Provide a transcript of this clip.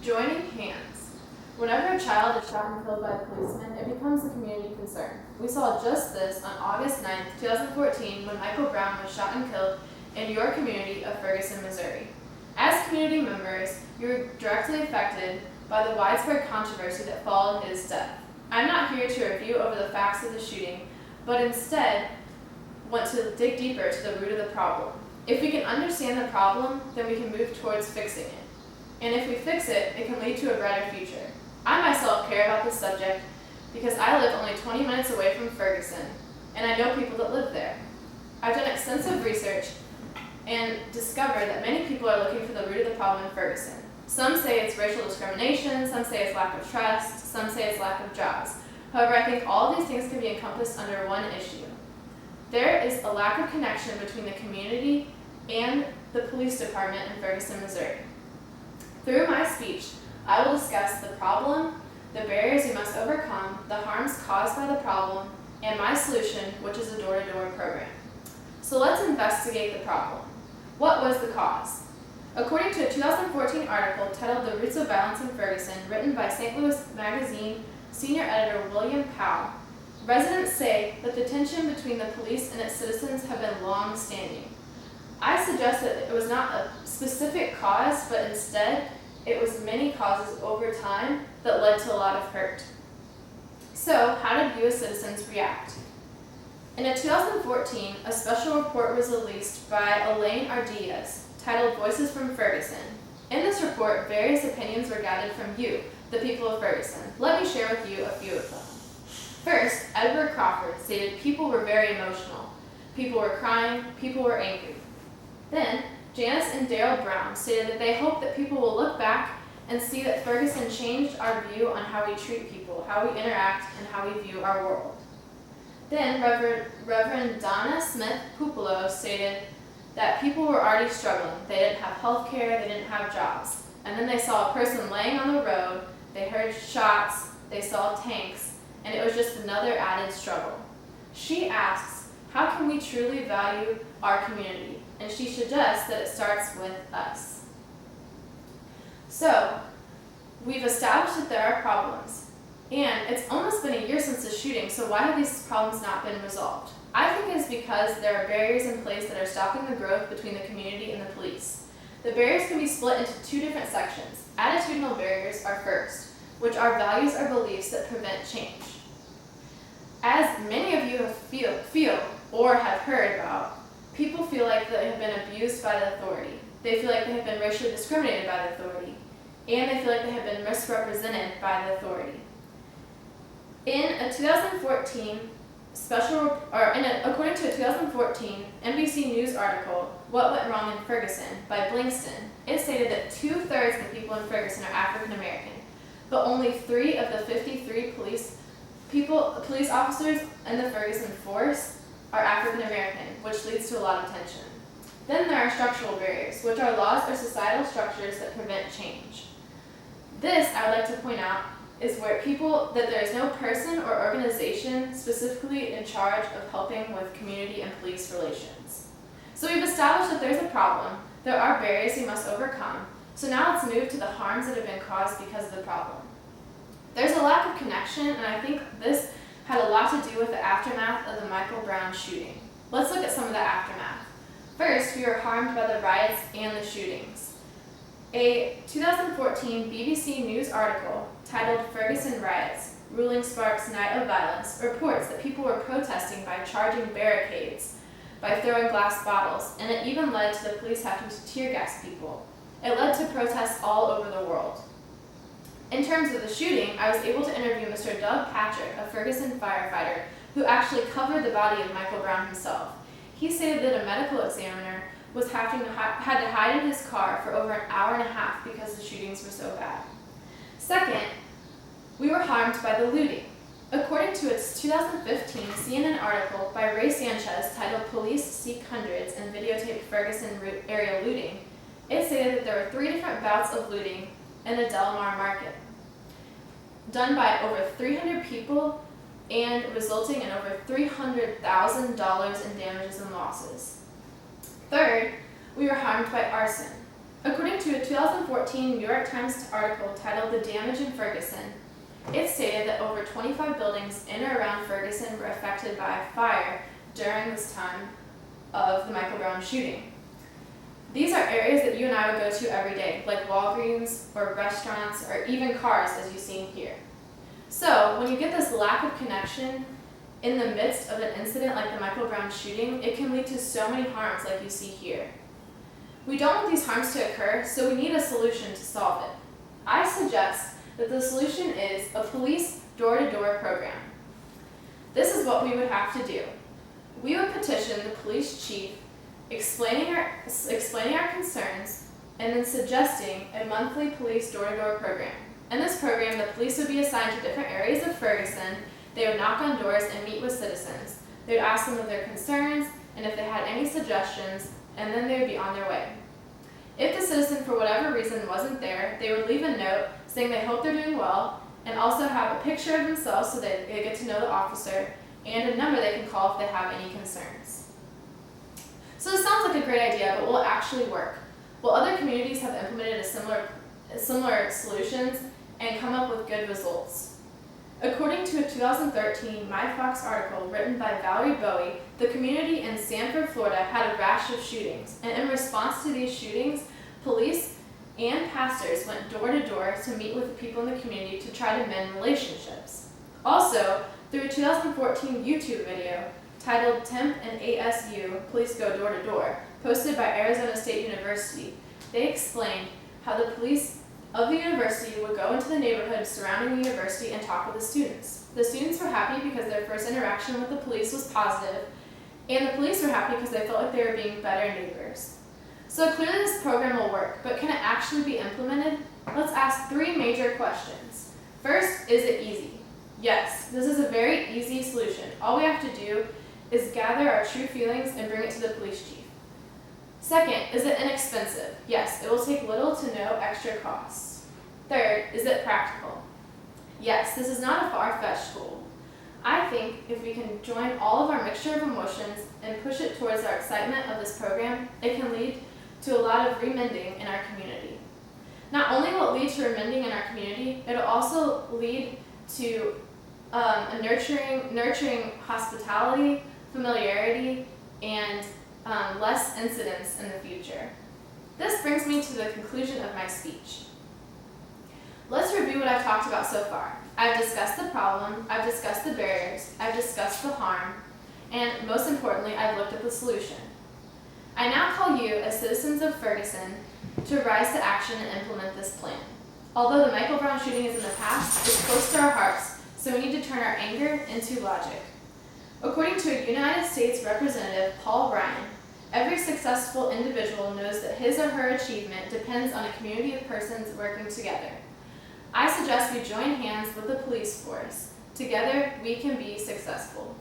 Joining hands. Whenever a child is shot and killed by a policeman, it becomes a community concern. We saw just this on August 9, 2014, when Michael Brown was shot and killed in your community of Ferguson, Missouri. As community members, you were directly affected by the widespread controversy that followed his death. I'm not here to review over the facts of the shooting, but instead want to dig deeper to the root of the problem. If we can understand the problem, then we can move towards fixing it. And if we fix it, it can lead to a brighter future. I myself care about this subject because I live only 20 minutes away from Ferguson, and I know people that live there. I've done extensive research and discovered that many people are looking for the root of the problem in Ferguson. Some say it's racial discrimination, some say it's lack of trust, some say it's lack of jobs. However, I think all of these things can be encompassed under one issue. There is a lack of connection between the community and the police department in Ferguson, Missouri. Through my speech, I will discuss the problem, the barriers you must overcome, the harms caused by the problem, and my solution, which is a door-to-door program. So let's investigate the problem. What was the cause? According to a 2014 article titled The Roots of Violence in Ferguson, written by St. Louis Magazine senior editor William Powell, residents say that the tension between the police and its citizens have been long-standing. I suggest that it was not a specific cause, but instead it was many causes over time that led to a lot of hurt. So, how did you as citizens react? In 2014, a special report was released by Elaine Ardillas titled Voices from Ferguson. In this report, various opinions were gathered from you, the people of Ferguson. Let me share with you a few of them. First, Edward Crawford stated people were very emotional. People were crying, people were angry. Then, Janice and Daryl Brown stated that they hope that people will look back and see that Ferguson changed our view on how we treat people, how we interact, and how we view our world. Then, Reverend Donna Smith Pupolo stated that people were already struggling. They didn't have health care, they didn't have jobs. And then they saw a person laying on the road, they heard shots, they saw tanks, and it was just another added struggle. She asks, how can we truly value our community? And she suggests that it starts with us. So, we've established that there are problems, and it's almost been a year since the shooting, so why have these problems not been resolved? I think it's because there are barriers in place that are stopping the growth between the community and the police. The barriers can be split into two different sections. Attitudinal barriers are first, which are values or beliefs that prevent change. As many of you feel or have heard about, people feel like they have been abused by the authority. They feel like they have been racially discriminated by the authority. And they feel like they have been misrepresented by the authority. In a 2014 according to a 2014 NBC News article, What Went Wrong in Ferguson by Blinkston, it stated that 2/3 of the people in Ferguson are African American, but only 3 of the 53 police officers in the Ferguson force are African American, which leads to a lot of tension. Then there are structural barriers, which are laws or societal structures that prevent change. This, I would like to point out, is where there is no person or organization specifically in charge of helping with community and police relations. So we've established that there's a problem, there are barriers we must overcome, so now let's move to the harms that have been caused because of the problem. There's a lack of connection, and I think this had a lot to do with the aftermath of the Michael Brown shooting. Let's look at some of the aftermath. First, we were harmed by the riots and the shootings. A 2014 BBC News article titled Ferguson Riots, Ruling Sparks Night of Violence reports that people were protesting by charging barricades, by throwing glass bottles, and it even led to the police having to tear gas people. It led to protests all over the world. In terms of the shooting, I was able to interview Mr. Doug Patrick, a Ferguson firefighter, who actually covered the body of Michael Brown himself. He stated that a medical examiner had to hide in his car for over an hour and a half because the shootings were so bad. Second, we were harmed by the looting. According to its 2015 CNN article by Ray Sanchez titled Police Seek Hundreds and Videotaped Ferguson Area Looting, it stated that there were 3 different bouts of looting in the Del Mar market, done by over 300 people and resulting in over $300,000 in damages and losses. Third, we were harmed by arson. According to a 2014 New York Times article titled "The Damage in Ferguson," it stated that over 25 buildings in or around Ferguson were affected by a fire during this time of the Michael Brown shooting. These are areas that you and I would go to every day, like Walgreens or restaurants or even cars, as you've seen here. So when you get this lack of connection in the midst of an incident like the Michael Brown shooting, it can lead to so many harms like you see here. We don't want these harms to occur, so we need a solution to solve it. I suggest that the solution is a police door-to-door program. This is what we would have to do. We would petition the police chief explaining our concerns and then suggesting a monthly police door-to-door program. In this program, the police would be assigned to different areas of Ferguson. They would knock on doors and meet with citizens. They would ask them of their concerns and if they had any suggestions, and then they would be on their way. If the citizen, for whatever reason, wasn't there, they would leave a note saying they hope they're doing well and also have a picture of themselves so that they get to know the officer and a number they can call if they have any concerns. So this sounds like a great idea, but will it actually work? Well, other communities have implemented similar solutions and come up with good results. According to a 2013 MyFox article written by Valerie Bowie, the community in Sanford, Florida had a rash of shootings, and in response to these shootings, police and pastors went door to door to meet with the people in the community to try to mend relationships. Also, through a 2014 YouTube video titled "Temp and ASU Police Go Door to Door," posted by Arizona State University, they explained how the police of the university would go into the neighborhood surrounding the university and talk with the students. The students were happy because their first interaction with the police was positive, and the police were happy because they felt like they were being better neighbors. So clearly this program will work, but can it actually be implemented? Let's ask 3 major questions. First, is it easy? Yes, this is a very easy solution. All we have to do is gather our true feelings and bring it to the police chief. Second, is it inexpensive? Yes, it will take little to no extra costs. Third, is it practical? Yes, this is not a far-fetched goal. I think if we can join all of our mixture of emotions and push it towards our excitement of this program, it can lead to a lot of remending in our community. Not only will it lead to remending in our community, it will also lead to a nurturing hospitality, familiarity, and less incidents in the future. This brings me to the conclusion of my speech. Let's review what I've talked about so far. I've discussed the problem, I've discussed the barriers, I've discussed the harm, and most importantly, I've looked at the solution. I now call you, as citizens of Ferguson, to rise to action and implement this plan. Although the Michael Brown shooting is in the past, it's close to our hearts, so we need to turn our anger into logic. According to a United States Representative, Paul Ryan, every successful individual knows that his or her achievement depends on a community of persons working together. I suggest we join hands with the police force. Together, we can be successful.